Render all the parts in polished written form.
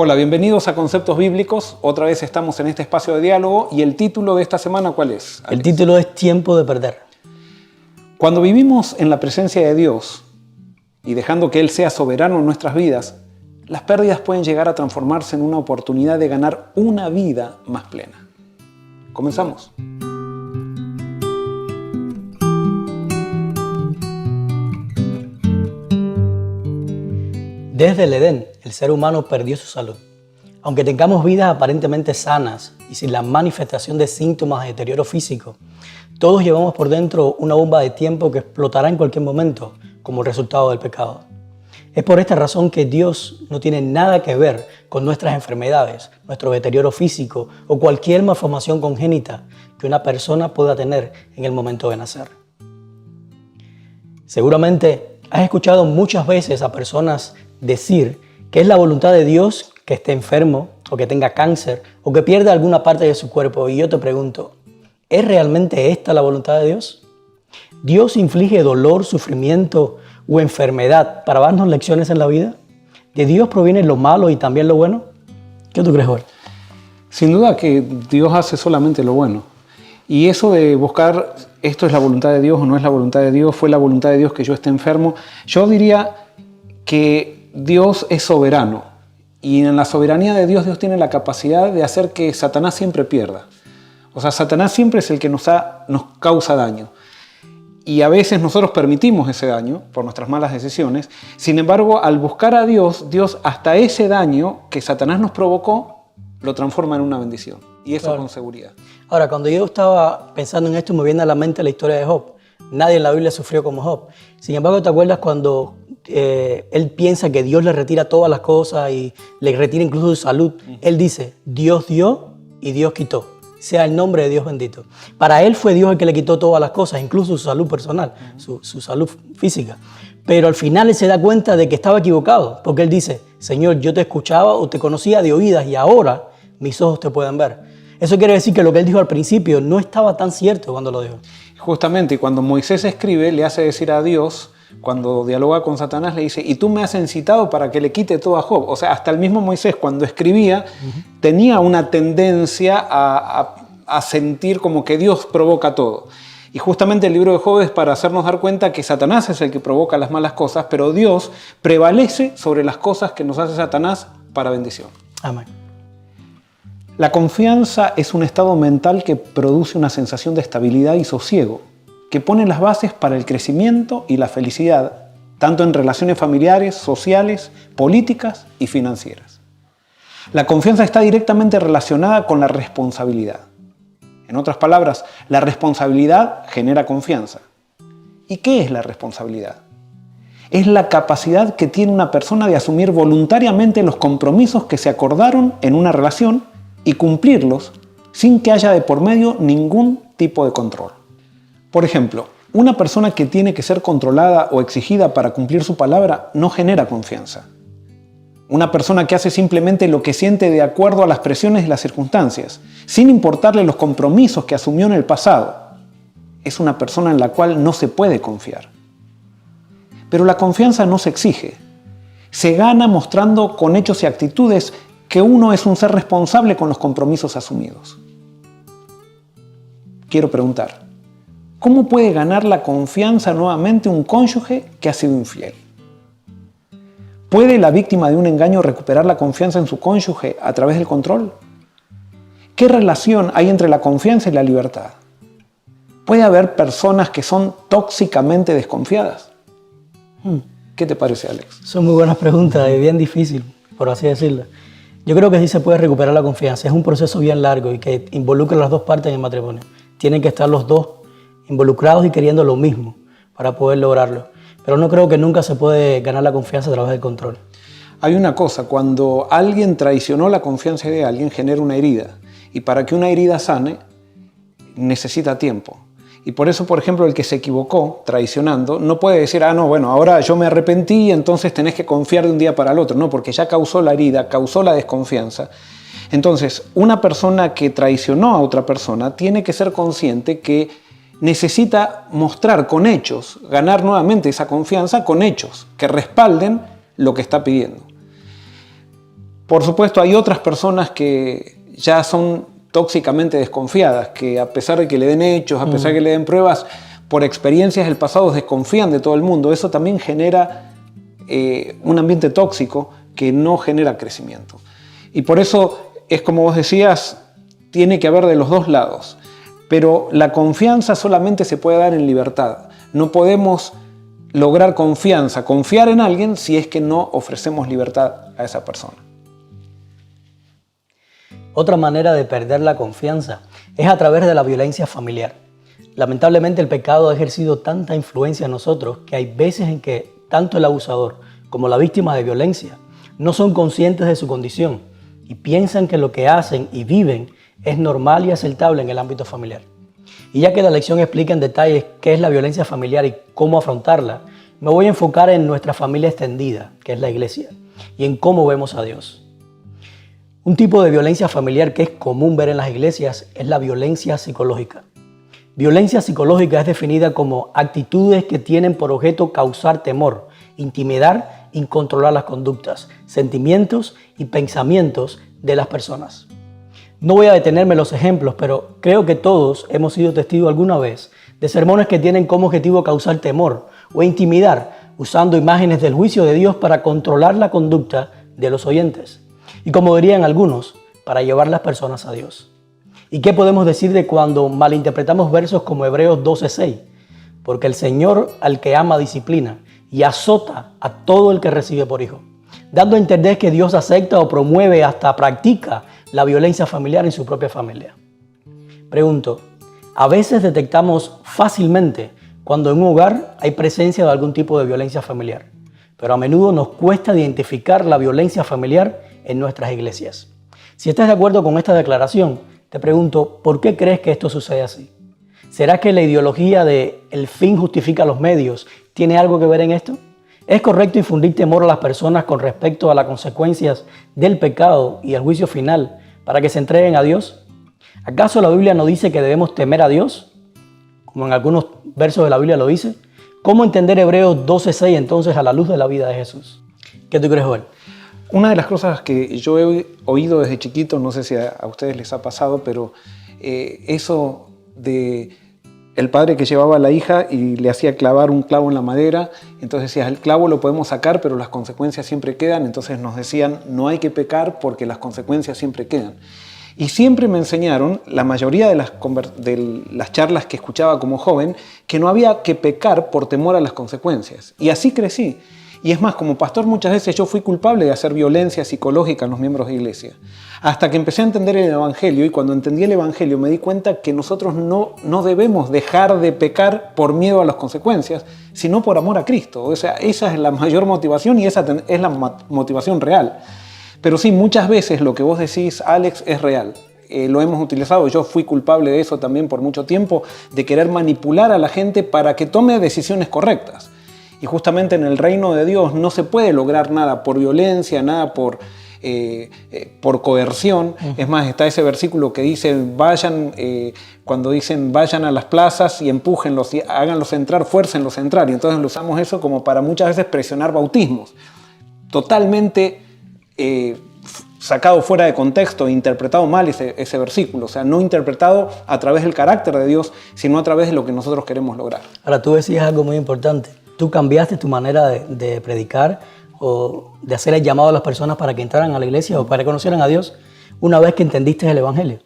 Hola, bienvenidos a Conceptos Bíblicos. Otra vez estamos en este espacio de diálogo y el título de esta semana, ¿cuál es, Alex? El título es Tiempo de perder. Cuando vivimos en la presencia de Dios y dejando que Él sea soberano en nuestras vidas, las pérdidas pueden llegar a transformarse en una oportunidad de ganar una vida más plena. Comenzamos. Desde el Edén, el ser humano perdió su salud. Aunque tengamos vidas aparentemente sanas y sin la manifestación de síntomas de deterioro físico, todos llevamos por dentro una bomba de tiempo que explotará en cualquier momento como resultado del pecado. Es por esta razón que Dios no tiene nada que ver con nuestras enfermedades, nuestro deterioro físico o cualquier malformación congénita que una persona pueda tener en el momento de nacer. Seguramente has escuchado muchas veces a personas decir que es la voluntad de Dios que esté enfermo o que tenga cáncer o que pierda alguna parte de su cuerpo. Y yo te pregunto, ¿es realmente esta la voluntad de Dios? ¿Dios inflige dolor, sufrimiento o enfermedad para darnos lecciones en la vida? ¿De Dios proviene lo malo y también lo bueno? ¿Qué tú crees, Jorge? Sin duda que Dios hace solamente lo bueno. Y eso de buscar esto es la voluntad de Dios o no es la voluntad de Dios, fue la voluntad de Dios que yo esté enfermo, yo diría que Dios es soberano y en la soberanía de Dios, Dios tiene la capacidad de hacer que Satanás siempre pierda. O sea, Satanás siempre es el que nos causa daño. Y a veces nosotros permitimos ese daño por nuestras malas decisiones. Sin embargo, al buscar a Dios, Dios hasta ese daño que Satanás nos provocó, lo transforma en una bendición. Y eso con seguridad. Ahora, cuando yo estaba pensando en esto, me viene a la mente la historia de Job. Nadie en la Biblia sufrió como Job. Sin embargo, ¿te acuerdas cuando él piensa que Dios le retira todas las cosas y le retira incluso su salud? Él dice, Dios dio y Dios quitó. Sea el nombre de Dios bendito. Para él fue Dios el que le quitó todas las cosas, incluso su salud personal, su salud física. Pero al final él se da cuenta de que estaba equivocado, porque él dice, Señor, yo te escuchaba o te conocía de oídas y ahora mis ojos te pueden ver. Eso quiere decir que lo que él dijo al principio no estaba tan cierto cuando lo dijo. Justamente, y cuando Moisés escribe, le hace decir a Dios, cuando dialoga con Satanás, le dice, y tú me has incitado para que le quite todo a Job. O sea, hasta el mismo Moisés, cuando escribía, tenía una tendencia a sentir como que Dios provoca todo. Y justamente el libro de Job es para hacernos dar cuenta que Satanás es el que provoca las malas cosas, pero Dios prevalece sobre las cosas que nos hace Satanás para bendición. Amén. La confianza es un estado mental que produce una sensación de estabilidad y sosiego, que pone las bases para el crecimiento y la felicidad, tanto en relaciones familiares, sociales, políticas y financieras. La confianza está directamente relacionada con la responsabilidad. En otras palabras, la responsabilidad genera confianza. ¿Y qué es la responsabilidad? Es la capacidad que tiene una persona de asumir voluntariamente los compromisos que se acordaron en una relación y cumplirlos sin que haya de por medio ningún tipo de control. Por ejemplo, una persona que tiene que ser controlada o exigida para cumplir su palabra no genera confianza. Una persona que hace simplemente lo que siente de acuerdo a las presiones y las circunstancias, sin importarle los compromisos que asumió en el pasado, es una persona en la cual no se puede confiar. Pero la confianza no se exige. Se gana mostrando con hechos y actitudes que uno es un ser responsable con los compromisos asumidos. Quiero preguntar, ¿cómo puede ganar la confianza nuevamente un cónyuge que ha sido infiel? ¿Puede la víctima de un engaño recuperar la confianza en su cónyuge a través del control? ¿Qué relación hay entre la confianza y la libertad? ¿Puede haber personas que son tóxicamente desconfiadas? ¿Qué te parece, Alex? Son muy buenas preguntas y bien difícil, por así decirlo. Yo creo que sí se puede recuperar la confianza. Es un proceso bien largo y que involucra a las dos partes en el matrimonio. Tienen que estar los dos involucrados y queriendo lo mismo para poder lograrlo. Pero no creo que nunca se puede ganar la confianza a través del control. Hay una cosa, cuando alguien traicionó la confianza de alguien, genera una herida. Y para que una herida sane, necesita tiempo. Y por eso, por ejemplo, el que se equivocó traicionando no puede decir, no, bueno, ahora yo me arrepentí y entonces tenés que confiar de un día para el otro. No, porque ya causó la herida, causó la desconfianza. Entonces, una persona que traicionó a otra persona tiene que ser consciente que necesita mostrar con hechos, ganar nuevamente esa confianza con hechos que respalden lo que está pidiendo. Por supuesto, hay otras personas que ya son tóxicamente desconfiadas, que a pesar de que le den hechos, a pesar de que le den pruebas, por experiencias del pasado desconfían de todo el mundo. Eso también genera un ambiente tóxico que no genera crecimiento. Y por eso es como vos decías, tiene que haber de los dos lados. Pero la confianza solamente se puede dar en libertad. No podemos lograr confianza, confiar en alguien si es que no ofrecemos libertad a esa persona. Otra manera de perder la confianza es a través de la violencia familiar. Lamentablemente el pecado ha ejercido tanta influencia en nosotros que hay veces en que tanto el abusador como la víctima de violencia no son conscientes de su condición y piensan que lo que hacen y viven es normal y aceptable en el ámbito familiar. Y ya que la lección explica en detalle qué es la violencia familiar y cómo afrontarla, me voy a enfocar en nuestra familia extendida, que es la iglesia, y en cómo vemos a Dios. Un tipo de violencia familiar que es común ver en las iglesias es la violencia psicológica. Violencia psicológica es definida como actitudes que tienen por objeto causar temor, intimidar y controlar las conductas, sentimientos y pensamientos de las personas. No voy a detenerme en los ejemplos, pero creo que todos hemos sido testigos alguna vez de sermones que tienen como objetivo causar temor o intimidar, usando imágenes del juicio de Dios para controlar la conducta de los oyentes. Y como dirían algunos, para llevar las personas a Dios. ¿Y qué podemos decir de cuando malinterpretamos versos como Hebreos 12:6? Porque el Señor al que ama disciplina y azota a todo el que recibe por hijo, dando a entender que Dios acepta o promueve hasta practica la violencia familiar en su propia familia. Pregunto, ¿a veces detectamos fácilmente cuando en un hogar hay presencia de algún tipo de violencia familiar? Pero a menudo nos cuesta identificar la violencia familiar en nuestras iglesias. Si estás de acuerdo con esta declaración, te pregunto, ¿por qué crees que esto sucede así? ¿Será que la ideología de el fin justifica los medios tiene algo que ver en esto? ¿Es correcto infundir temor a las personas con respecto a las consecuencias del pecado y el juicio final para que se entreguen a Dios? ¿Acaso la Biblia no dice que debemos temer a Dios? Como en algunos versos de la Biblia lo dice. ¿Cómo entender Hebreos 12:6 entonces a la luz de la vida de Jesús? ¿Qué tú crees, Joel? Una de las cosas que yo he oído desde chiquito, no sé si a ustedes les ha pasado, pero eso de el padre que llevaba a la hija y le hacía clavar un clavo en la madera, entonces decía, el clavo lo podemos sacar, pero las consecuencias siempre quedan, entonces nos decían, no hay que pecar porque las consecuencias siempre quedan. Y siempre me enseñaron, la mayoría de las charlas que escuchaba como joven, que no había que pecar por temor a las consecuencias. Y así crecí. Y es más, como pastor muchas veces yo fui culpable de hacer violencia psicológica en los miembros de iglesia. Hasta que empecé a entender el Evangelio, y cuando entendí el Evangelio me di cuenta que nosotros no debemos dejar de pecar por miedo a las consecuencias, sino por amor a Cristo. O sea, esa es la mayor motivación y esa es la motivación real. Pero sí, muchas veces lo que vos decís, Alex, es real. Lo hemos utilizado, yo fui culpable de eso también por mucho tiempo, de querer manipular a la gente para que tome decisiones correctas. Y justamente en el reino de Dios no se puede lograr nada por violencia, nada por coerción. Es más, está ese versículo que dice, cuando dicen vayan a las plazas y empújenlos y háganlos entrar, fuércenlos a entrar. Y entonces lo usamos eso como para muchas veces presionar bautismos. Totalmente sacado fuera de contexto, interpretado mal ese versículo. O sea, no interpretado a través del carácter de Dios, sino a través de lo que nosotros queremos lograr. Ahora, tú decías algo muy importante. Tú cambiaste tu manera de predicar o de hacer el llamado a las personas para que entraran a la iglesia o para que conocieran a Dios una vez que entendiste el Evangelio.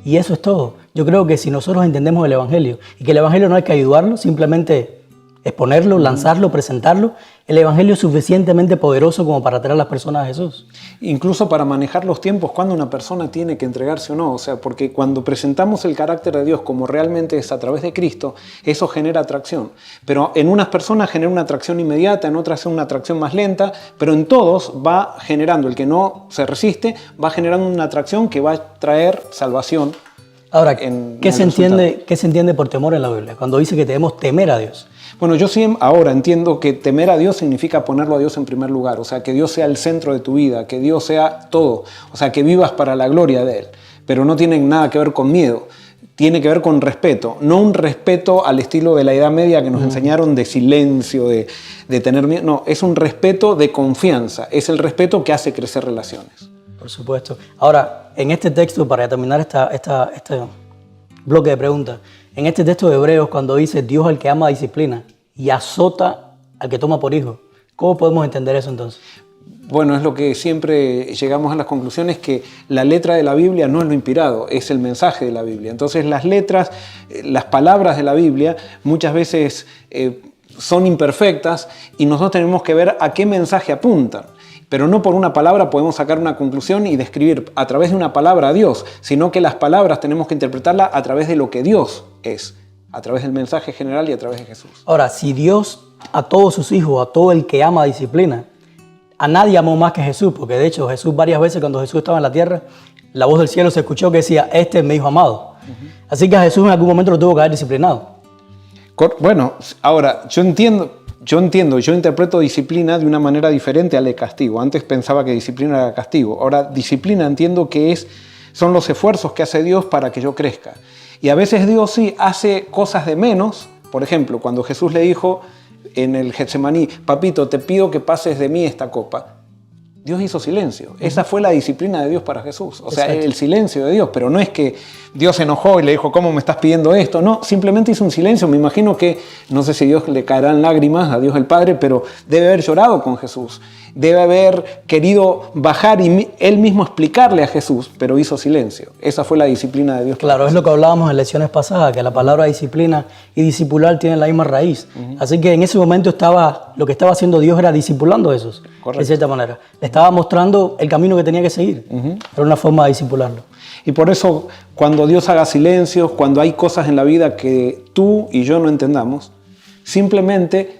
Y eso es todo. Yo creo que si nosotros entendemos el Evangelio y que el Evangelio no hay que ayudarlo, simplemente exponerlo, lanzarlo, presentarlo, el Evangelio es suficientemente poderoso como para traer a las personas a Jesús. Incluso para manejar los tiempos, cuando una persona tiene que entregarse o no. O sea, porque cuando presentamos el carácter de Dios como realmente es a través de Cristo, eso genera atracción. Pero en unas personas genera una atracción inmediata, en otras una atracción más lenta, pero en todos va generando, el que no se resiste, va generando una atracción que va a traer salvación. Ahora, ¿qué se entiende por temor en la Biblia? Cuando dice que debemos temer a Dios. Bueno, yo sí ahora entiendo que temer a Dios significa ponerlo a Dios en primer lugar, o sea, que Dios sea el centro de tu vida, que Dios sea todo, o sea, que vivas para la gloria de Él, pero no tiene nada que ver con miedo, tiene que ver con respeto, no un respeto al estilo de la Edad Media que nos enseñaron de silencio, de tener miedo, no, es un respeto de confianza, es el respeto que hace crecer relaciones. Por supuesto. Ahora, en este texto, para terminar este bloque de preguntas, en este texto de Hebreos, cuando dice Dios al que ama disciplina y azota al que toma por hijo, ¿cómo podemos entender eso entonces? Bueno, es lo que siempre llegamos a las conclusiones, que la letra de la Biblia no es lo inspirado, es el mensaje de la Biblia. Entonces las letras, las palabras de la Biblia muchas veces son imperfectas y nosotros tenemos que ver a qué mensaje apuntan. Pero no por una palabra podemos sacar una conclusión y describir a través de una palabra a Dios, sino que las palabras tenemos que interpretarlas a través de lo que Dios es, a través del mensaje general y a través de Jesús. Ahora, si Dios a todos sus hijos, a todo el que ama disciplina, a nadie amó más que Jesús, porque de hecho Jesús varias veces cuando Jesús estaba en la tierra, la voz del cielo se escuchó que decía, este es mi hijo amado. Así que a Jesús en algún momento lo tuvo que haber disciplinado. Bueno, ahora, yo interpreto disciplina de una manera diferente al de castigo. Antes pensaba que disciplina era castigo. Ahora, disciplina entiendo que son los esfuerzos que hace Dios para que yo crezca. Y a veces Dios sí hace cosas de menos. Por ejemplo, cuando Jesús le dijo en el Getsemaní, papito, te pido que pases de mí esta copa. Dios hizo silencio. Esa fue la disciplina de Dios para Jesús. O sea, Exacto. el silencio de Dios. Pero no es que Dios se enojó y le dijo, ¿cómo me estás pidiendo esto? No, simplemente hizo un silencio. Me imagino que, no sé si Dios le caerán lágrimas a Dios el Padre, pero debe haber llorado con Jesús. Debe haber querido bajar y él mismo explicarle a Jesús, pero hizo silencio. Esa fue la disciplina de Dios. Claro, es lo que hablábamos en lecciones pasadas, que la palabra disciplina y discipular tienen la misma raíz. Así que en ese momento lo que estaba haciendo Dios era discipulando a Jesús, de cierta manera. Le estaba mostrando el camino que tenía que seguir. Era una forma de discipularlo. Y por eso, cuando Dios haga silencios, cuando hay cosas en la vida que tú y yo no entendamos, simplemente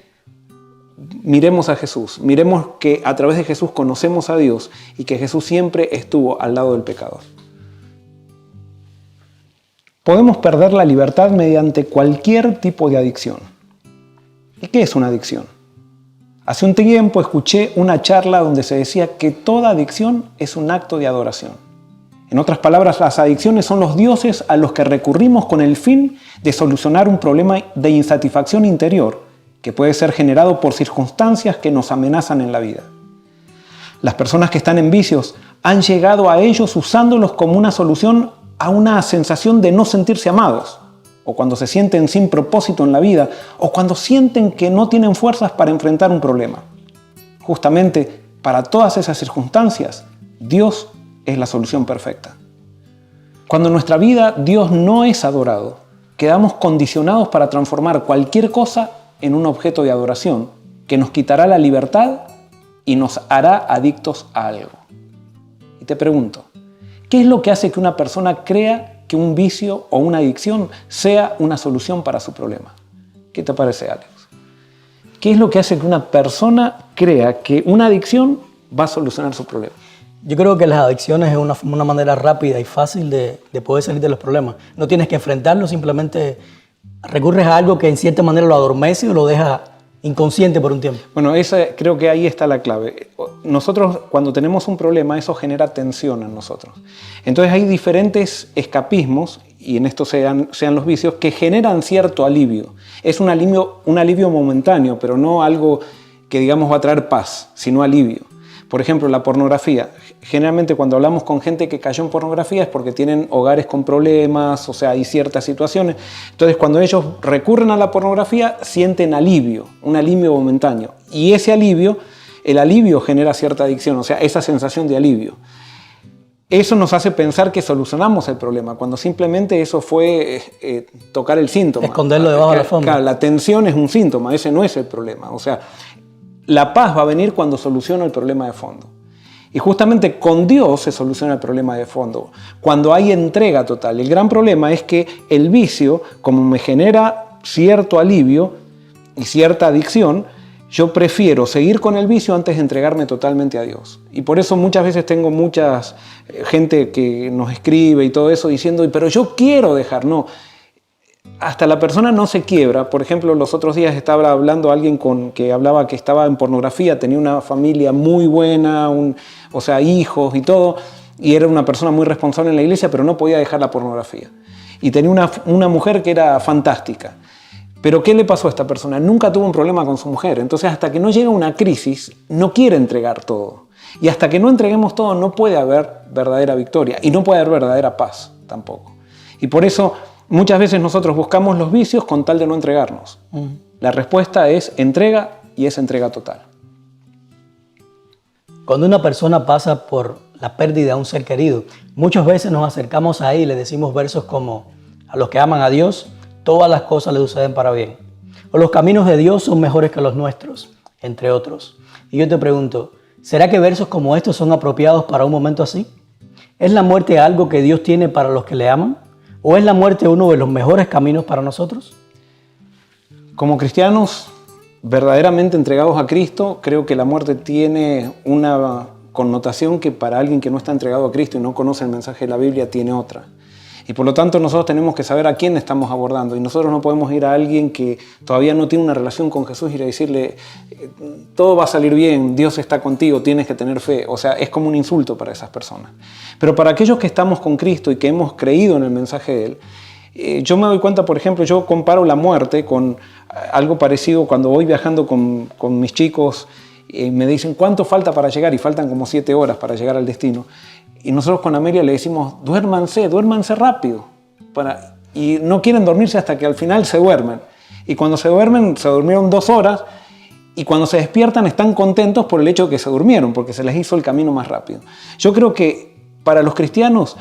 miremos a Jesús, miremos que a través de Jesús conocemos a Dios y que Jesús siempre estuvo al lado del pecador. Podemos perder la libertad mediante cualquier tipo de adicción. ¿Y qué es una adicción? Hace un tiempo escuché una charla donde se decía que toda adicción es un acto de adoración. En otras palabras, las adicciones son los dioses a los que recurrimos con el fin de solucionar un problema de insatisfacción interior que puede ser generado por circunstancias que nos amenazan en la vida. Las personas que están en vicios han llegado a ellos usándolos como una solución a una sensación de no sentirse amados, o cuando se sienten sin propósito en la vida, o cuando sienten que no tienen fuerzas para enfrentar un problema. Justamente para todas esas circunstancias, Dios es la solución perfecta. Cuando en nuestra vida Dios no es adorado, quedamos condicionados para transformar cualquier cosa en un objeto de adoración que nos quitará la libertad y nos hará adictos a algo. Y te pregunto, ¿qué es lo que hace que una persona crea que un vicio o una adicción sea una solución para su problema? ¿Qué te parece, Alex? ¿Qué es lo que hace que una persona crea que una adicción va a solucionar su problema? Yo creo que las adicciones es una manera rápida y fácil de poder salir de los problemas. No tienes que enfrentarlo, simplemente recurres a algo que en cierta manera lo adormece o lo deja inconsciente por un tiempo. Bueno, creo que ahí está la clave. Nosotros, cuando tenemos un problema, eso genera tensión en nosotros. Entonces hay diferentes escapismos, y en esto sean los vicios, que generan cierto alivio. Es un alivio momentáneo, pero no algo que, digamos, va a traer paz, sino alivio. Por ejemplo, la pornografía. Generalmente cuando hablamos con gente que cayó en pornografía es porque tienen hogares con problemas, o sea, hay ciertas situaciones. Entonces, cuando ellos recurren a la pornografía, sienten alivio, un alivio momentáneo. Y ese alivio, el alivio genera cierta adicción, o sea, esa sensación de alivio. Eso nos hace pensar que solucionamos el problema, cuando simplemente eso fue tocar el síntoma. Esconderlo debajo de la alfombra. Claro, la tensión es un síntoma, ese no es el problema. O sea, la paz va a venir cuando soluciona el problema de fondo. Y justamente con Dios se soluciona el problema de fondo, cuando hay entrega total. El gran problema es que el vicio, como me genera cierto alivio y cierta adicción, yo prefiero seguir con el vicio antes de entregarme totalmente a Dios. Y por eso muchas veces tengo mucha gente que nos escribe y todo eso diciendo, pero yo quiero dejar. No, hasta la persona no se quiebra. Por ejemplo, los otros días estaba hablando alguien que hablaba que estaba en pornografía, tenía una familia muy buena, o sea, hijos y todo, y era una persona muy responsable en la iglesia, pero no podía dejar la pornografía. Y tenía una mujer que era fantástica. Pero ¿qué le pasó a esta persona? Nunca tuvo un problema con su mujer. Entonces, hasta que no llega una crisis, no quiere entregar todo. Y hasta que no entreguemos todo no puede haber verdadera victoria y no puede haber verdadera paz tampoco. Y por eso muchas veces nosotros buscamos los vicios con tal de no entregarnos. La respuesta es entrega y es entrega total. Cuando una persona pasa por la pérdida de un ser querido, muchas veces nos acercamos a él y le decimos versos como: a los que aman a Dios, todas las cosas le suceden para bien. O los caminos de Dios son mejores que los nuestros, entre otros. Y yo te pregunto, ¿será que versos como estos son apropiados para un momento así? ¿Es la muerte algo que Dios tiene para los que le aman? ¿O es la muerte uno de los mejores caminos para nosotros? Como cristianos verdaderamente entregados a Cristo, creo que la muerte tiene una connotación que para alguien que no está entregado a Cristo y no conoce el mensaje de la Biblia tiene otra. Y por lo tanto nosotros tenemos que saber a quién estamos abordando. Y nosotros no podemos ir a alguien que todavía no tiene una relación con Jesús y decirle: todo va a salir bien, Dios está contigo, tienes que tener fe. O sea, es como un insulto para esas personas. Pero para aquellos que estamos con Cristo y que hemos creído en el mensaje de Él, yo me doy cuenta, por ejemplo, yo comparo la muerte con algo parecido cuando voy viajando con mis chicos. Me dicen: ¿cuánto falta para llegar? Y faltan como 7 horas para llegar al destino. Y nosotros con Amelia le decimos: duérmanse rápido. Y no quieren dormirse hasta que al final se duermen. Y cuando se duermen, se durmieron 2 horas. Y cuando se despiertan están contentos por el hecho de que se durmieron, porque se les hizo el camino más rápido. Yo creo que para los cristianos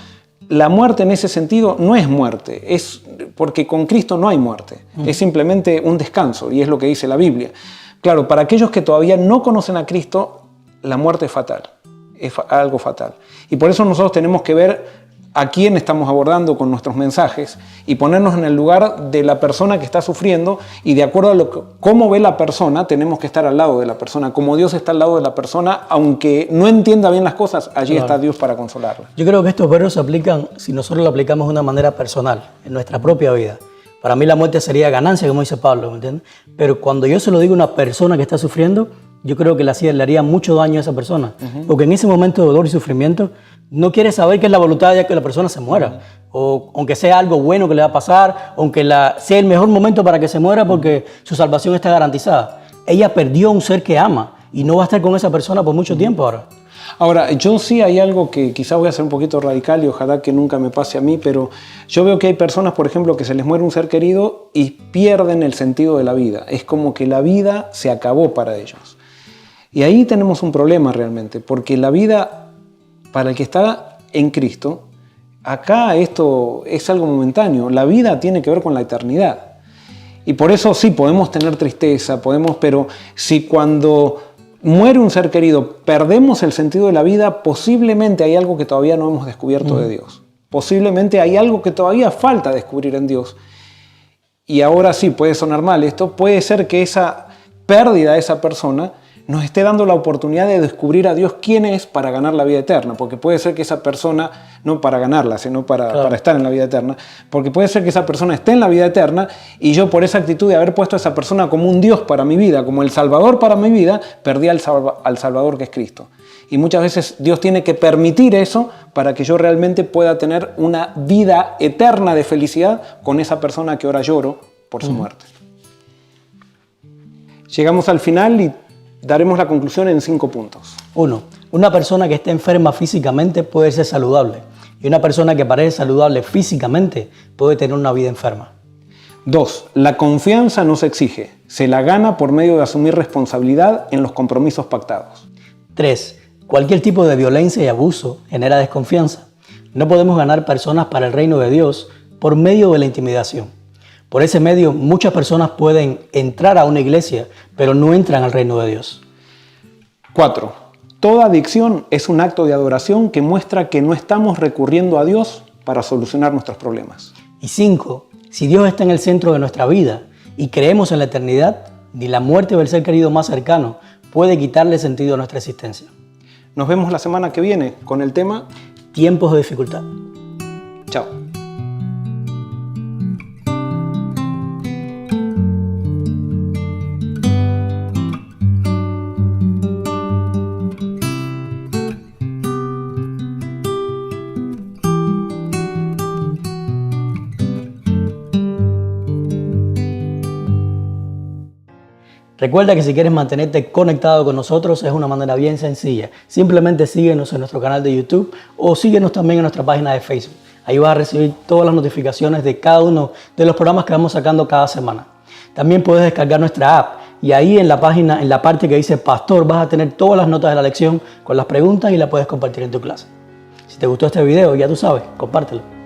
la muerte en ese sentido no es muerte, es porque con Cristo no hay muerte. Es simplemente un descanso, y es lo que dice la Biblia. Claro, para aquellos que todavía no conocen a Cristo, la muerte es fatal. Es algo fatal. Y por eso nosotros tenemos que ver a quién estamos abordando con nuestros mensajes y ponernos en el lugar de la persona que está sufriendo, y de acuerdo a cómo ve la persona, tenemos que estar al lado de la persona. Como Dios está al lado de la persona, aunque no entienda bien las cosas, allí está Dios para consolarla. Yo creo que estos versos se aplican si nosotros lo aplicamos de una manera personal, en nuestra propia vida. Para mí la muerte sería ganancia, como dice Pablo, ¿me entiendes? Pero cuando yo se lo digo a una persona que está sufriendo, yo creo que le haría mucho daño a esa persona. Porque en ese momento de dolor y sufrimiento, no quiere saber que es la voluntad de que la persona se muera. O aunque sea algo bueno que le va a pasar, aunque sea el mejor momento para que se muera porque su salvación está garantizada. Ella perdió a un ser que ama y no va a estar con esa persona por mucho tiempo ahora. Ahora, yo sí hay algo que quizás voy a ser un poquito radical y ojalá que nunca me pase a mí, pero yo veo que hay personas, por ejemplo, que se les muere un ser querido y pierden el sentido de la vida. Es como que la vida se acabó para ellos. Y ahí tenemos un problema realmente, porque la vida, para el que está en Cristo, acá esto es algo momentáneo. La vida tiene que ver con la eternidad. Y por eso sí, podemos tener tristeza, pero si cuando muere un ser querido perdemos el sentido de la vida, posiblemente hay algo que todavía no hemos descubierto de Dios. Posiblemente hay algo que todavía falta descubrir en Dios. Y ahora sí, puede sonar mal esto, puede ser que esa pérdida de esa persona nos esté dando la oportunidad de descubrir a Dios quién es para ganar la vida eterna, porque puede ser que esa persona, no para ganarla, sino para estar en la vida eterna, porque puede ser que esa persona esté en la vida eterna y yo por esa actitud de haber puesto a esa persona como un Dios para mi vida, como el Salvador para mi vida, perdí al Salvador que es Cristo. Y muchas veces Dios tiene que permitir eso para que yo realmente pueda tener una vida eterna de felicidad con esa persona que ahora lloro por su muerte. Llegamos al final y daremos la conclusión en 5 puntos. 1. Una persona que esté enferma físicamente puede ser saludable. Y una persona que parece saludable físicamente puede tener una vida enferma. 2. La confianza no se exige. Se la gana por medio de asumir responsabilidad en los compromisos pactados. 3. Cualquier tipo de violencia y abuso genera desconfianza. No podemos ganar personas para el reino de Dios por medio de la intimidación. Por ese medio, muchas personas pueden entrar a una iglesia, pero no entran al reino de Dios. 4. Toda adicción es un acto de adoración que muestra que no estamos recurriendo a Dios para solucionar nuestros problemas. Y 5. Si Dios está en el centro de nuestra vida y creemos en la eternidad, ni la muerte del ser querido más cercano puede quitarle sentido a nuestra existencia. Nos vemos la semana que viene con el tema Tiempos de dificultad. Chao. Recuerda que si quieres mantenerte conectado con nosotros es una manera bien sencilla. Simplemente síguenos en nuestro canal de YouTube o síguenos también en nuestra página de Facebook. Ahí vas a recibir todas las notificaciones de cada uno de los programas que vamos sacando cada semana. También puedes descargar nuestra app y ahí en la página, en la parte que dice Pastor, vas a tener todas las notas de la lección con las preguntas y la puedes compartir en tu clase. Si te gustó este video, ya tú sabes, compártelo.